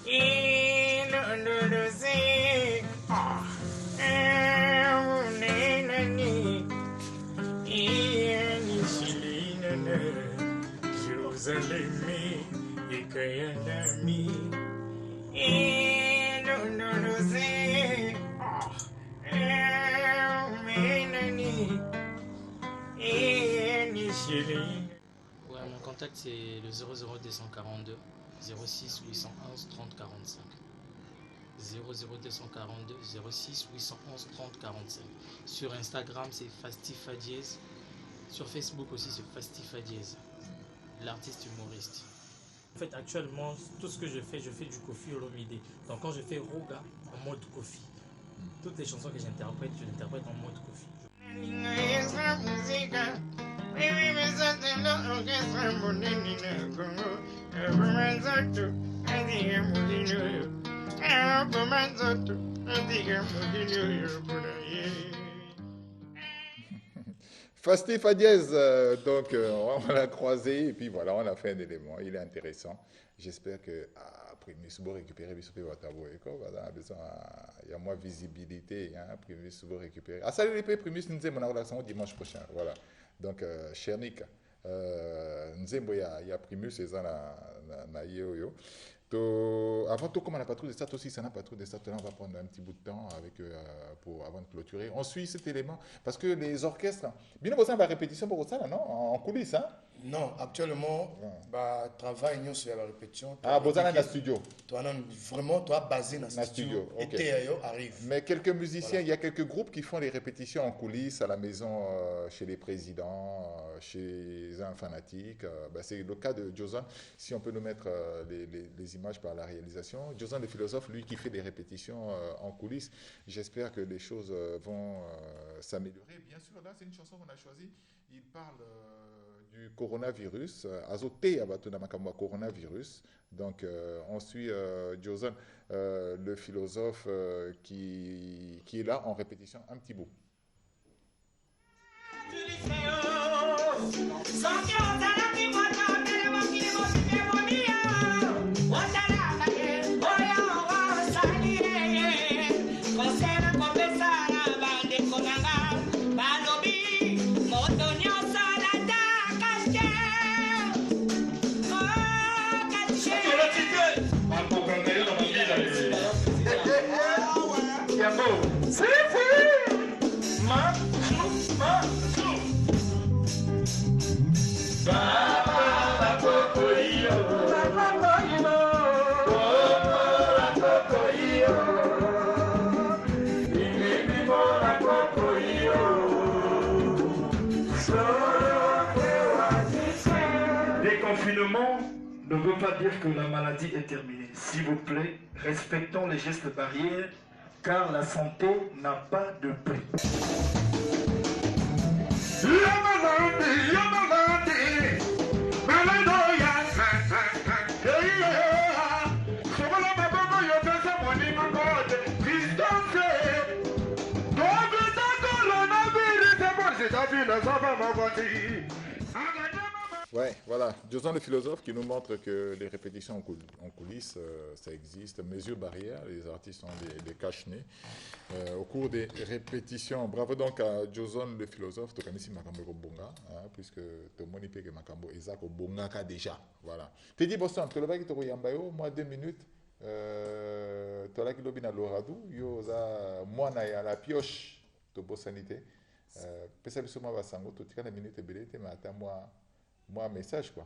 Il ne sait pas. Je vous aimé et que ennemi. Il ne sait pas. Ouais, mon contact c'est le 00242 06 811 30 45. 00242 06 811 30 45. Sur Instagram c'est Fastifadiez. Sur Facebook aussi c'est Fastifadiez, l'artiste humoriste. En fait, actuellement, tout ce que je fais du Kofi Olomide. Donc quand je fais Roga en mode Kofi, toutes les chansons que j'interprète, je l'interprète en mode Kofi. Fastif à dièse, donc on l'a croisé et puis voilà, on a fait un élément, il est intéressant. J'espère que Primus va récupérer il y a moins de visibilité, hein, Primus va récupérer. Ah salut les Primus, nous avons une relation dimanche prochain, voilà. Donc cher Nick, nous avons il y a Primus et ça na yo. Avant tout, comme on n'a pas trop de stats aussi, ça n'a pas trop de stats, là on va prendre un petit bout de temps avec avant de clôturer. On suit cet élément parce que les orchestres, bien besoin de répétition pour ça, non, en coulisses, hein? Non, actuellement, travail nous sur la répétition. Ah, besoin dans le studio. Vraiment, toi basé dans le studio. Okay. Et arrive. Mais quelques musiciens, voilà. Il y a quelques groupes qui font les répétitions en coulisses à la maison, chez les présidents, chez un fanatique. C'est le cas de Josan. Si on peut nous mettre les images par la réalisation. Josan le philosophe, lui qui fait des répétitions en coulisses. J'espère que les choses vont s'améliorer. Bien sûr, là c'est une chanson qu'on a choisie. Il parle du coronavirus, azoté abatona makambo coronavirus. Donc on suit Josan, le philosophe qui est là en répétition un petit bout. Déconfinement ne veut pas dire que la maladie est terminée. S'il vous plaît, respectons les gestes barrières, car la santé n'a pas de prix. Ouais, voilà, Josan le philosophe qui nous montre que les répétitions en coulisses, ça existe, mesures barrières, les artistes ont des cache-nez. Au cours des répétitions, bravo donc à Josan le philosophe, Tokamisi Makambo Bonga, puisque tout le monde peut que Makambo Ezako Bonga déjà, voilà. T'es dit Boston, tu le vas qui te moi 2 minutes, tolaki lobi na Loradu yo za mwana ya la pioche to bosanité pesa biso mwa basango totika na minute ebele te mais ata moi message quoi.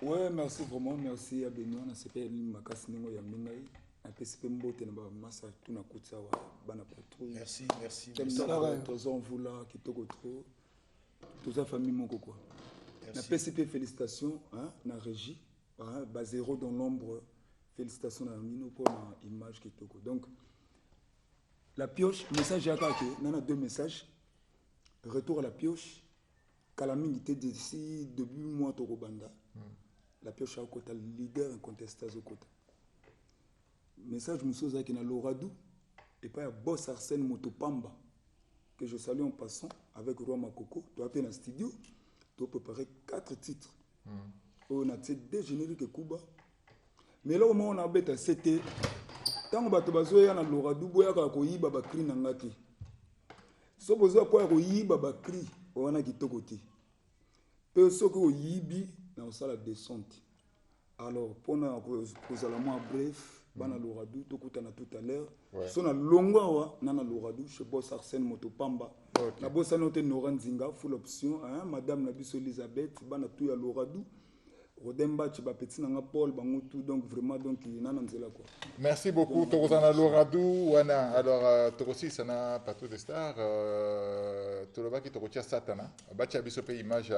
Ouais, merci vraiment, merci à Benoît, na sepe makasi ningo ya mingai. Na PCP mbote na ba massa tuna kutsa wa bana patrouille. Merci. Tozon vula kitoko trop. Toute la famille moko quoi. Na PCP félicitations hein, na régie, hein, ba zéro dans l'ombre. Félicitations na mino pour ma image kitoko. Donc la pioche, message ya ka ke nana deux messages. Retour à la pioche. Kalaming était d'ici début mois Torobanda. La pioche à Okota, leader incontestable au Kota. Message Moussoza qui est dans l'Oradou et pas à Boss Arsène Motopamba que je salue en passant avec Roi Makoko. Tu as fait dans le studio, tu as préparé 4 titres. On a deux génériques Kuba. Mais là au moment où on a bête c'était tant que tu as besoin dans l'Oradou, boya ka ko yiba ba cri nangaki. So besoin quoi ko yiba ba cri on a qui tokoti. Peu ce que yibi dans la descente. Alors, pour nous, bref, bana l'Oradou, tout à l'heure. Si on a longue, on a l'Oradou, chez Boss Arsène Motopamba. La Bossa note Noranzinga, full option. Madame Nabiso Elisabeth, bana tout à l'Oradou. Rodemba, tu vas petit nanga Paul, bangotou, donc vraiment, donc il y a quoi. Merci beaucoup, Torozana Loradou, Wana. Alors, Torosi, ça n'a pas tout de stars. Toloba qui Torotia Satana. Bacha biso pe image,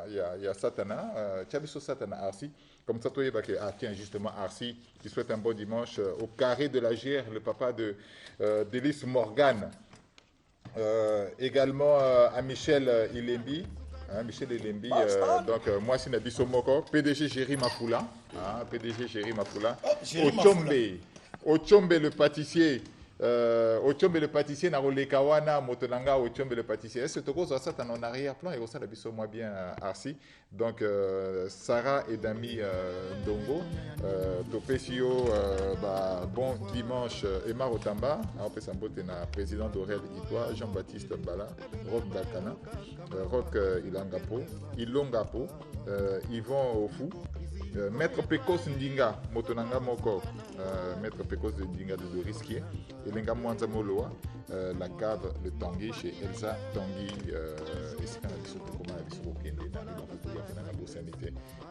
il y a Satana. Chabiso Satana Arsi. Comme ça, toi, tiens, justement, Arsi, qui souhaite un bon dimanche au carré de la GR, le papa d'Élise Morgan. Également à Michel Ilembi. Michel Elembi, donc moi c'est Nabiso Moko, PDG Géry Mafula, PDG Géry Mafula, Ochombe le pâtissier, na Rolekawana, Motonanga, Ochombe le pâtissier. Est-ce que tu as ça dans en arrière-plan et ça Nabiso moi bien Arsi. Donc Sarah et Dami Ndongo, Topesio, bon dimanche, Emma Rotamba, président d'Aurel Itoa, Jean-Baptiste Mbala, Rock Dakana, Rock Ilongapo, Yvon Ofu, Maître Pekos Ndinga, Motonanga Moko, Maître Pekos Ndinga de Risquier, Elenga Mwanza Moloa, la cave, le Tanguy chez Elsa Tanguy,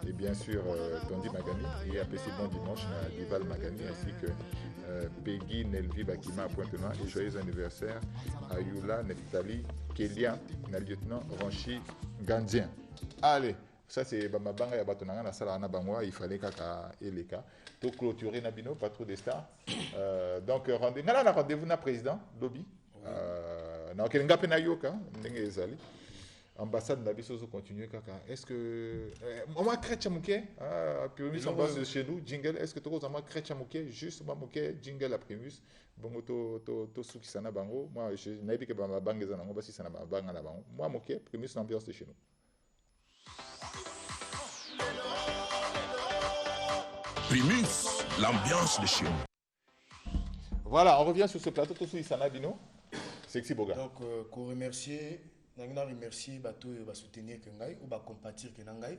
et bien sûr Tondi Magani et apprécié bon dimanche à Dival Magani ainsi que Peggy Nelvi Bakima à Pointe-Noire et joyeux anniversaire à Yula Neftali Kélia, na lieutenant Ranchi Gandien. Allez, ça c'est Bamabanga et Batonanga na sala na bangwa, il fallait kaka eleka to clôturer Nabino pas trop de stars. Donc rendez-vous na président lobby na kelinga pena yoka ndenge ezali. Ambassade Nabiso continue kaka. Est-ce que moi Krecha Mouké Primus ambassade de chez nous jingle est-ce que tu as moi Krecha Mouké juste moi Mouké jingle à Primus bongo to suki sana bango moi je n'ai dit que ba bangeza nango basi sana ba banga na bango moi Mouké Primus l'ambiance de chez nous. Primus l'ambiance de chez nous. Voilà, on revient sur ce plateau to suki sana bino. Sexy Boga. Donc qu'on remercier Nangina remercier bato ba soutenir que ngai ou ba compatir que nangai.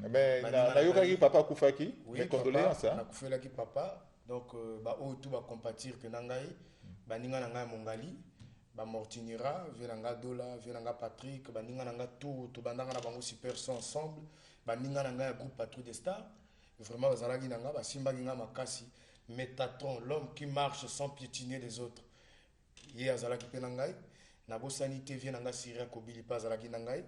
Mais na yokaki papa kufaki, mes condoléances na kufelaki papa. Donc ba o tout ba compatir que nangai, ba ninga nangai mongali, ba mortinira, venanga Dola, venanga Patrick, ba ninga nanga tout bandanga na bango super son ensemble, ba ninga nangai groupe Patrouille des Stars. Vraiment bazalaki nanga ba simba nginga makasi, Métatron, l'homme qui marche sans piétiner les autres. Yé azalaki penangai. Nabo Sanité vient nanga Syria Kobili pas azalaki nangai,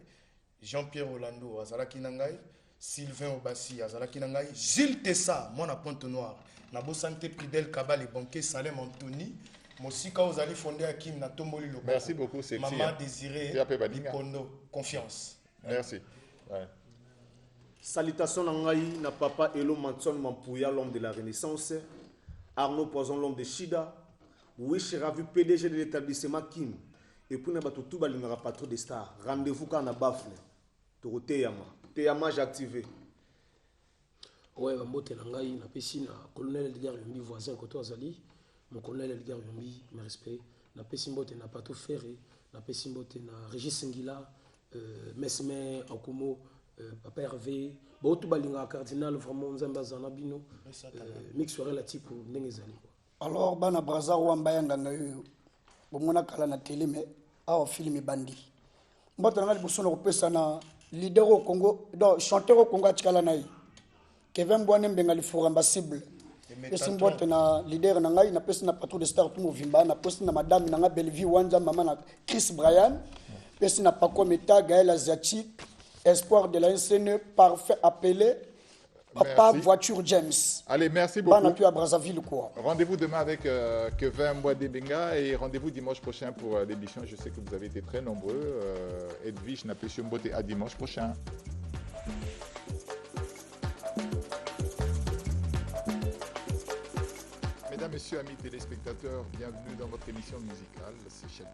Jean-Pierre Rolando azalaki nangai, Sylvain Obassi azalaki nangai, Gilles Tessa mon à Pointe-Noire, Nabo Santé Pridel Kabal et banquier Salem Anthony, Mosika ozali fondé à Kim na Tomboli Lobo. Merci beaucoup c'est Maman Désiré Lipondo, confiance. Merci. Ouais. Salutations nangai na papa Elo Manson Mampouya l'homme de la Renaissance, Arnaud Poison l'homme de Shida, Wish Ravu PDG de l'établissement Kim. Et puis, nous avons tout le patron des stars. Rendez-vous quand on a bafle. Teyama, j'ai activé. Ouais, je suis le colonel Edgar Yombi, voisin côté Azali. Mon colonel Edgar Yombi, mes respects. Je suis le Pato Ferré. Je suis le Régis Sengila, Mesme Akumo, Papa Hervé, tout balinga cardinal vraiment nzamba zanabino mix relatif pour ndengezali. Alors bana braza wamba yanga ngayo bomona kala na télé mais awa film bandi. Mbota ngali busono kopesa na leader au Congo, donc chanteur au Congo atikala nayi. Kevin Bwane mbengali furamba cible. Pesi mbota na leader na ngai na pesi na patron de star tout movimba na pesi na madame na nga Bellevue Wanja mama na Chris Bryan. Pesi na Paco Meta Gaël Asiatique. Espoir de la NCN parfait appelé Papa Voiture James. Allez, merci beaucoup. À Brazzaville, quoi. Rendez-vous demain avec Kevin Mbouadebenga et rendez-vous dimanche prochain pour l'émission. Je sais que vous avez été très nombreux. Edwige Napesio Mbote, à dimanche prochain. Mesdames, Messieurs, amis téléspectateurs, bienvenue dans votre émission musicale. C'est Chef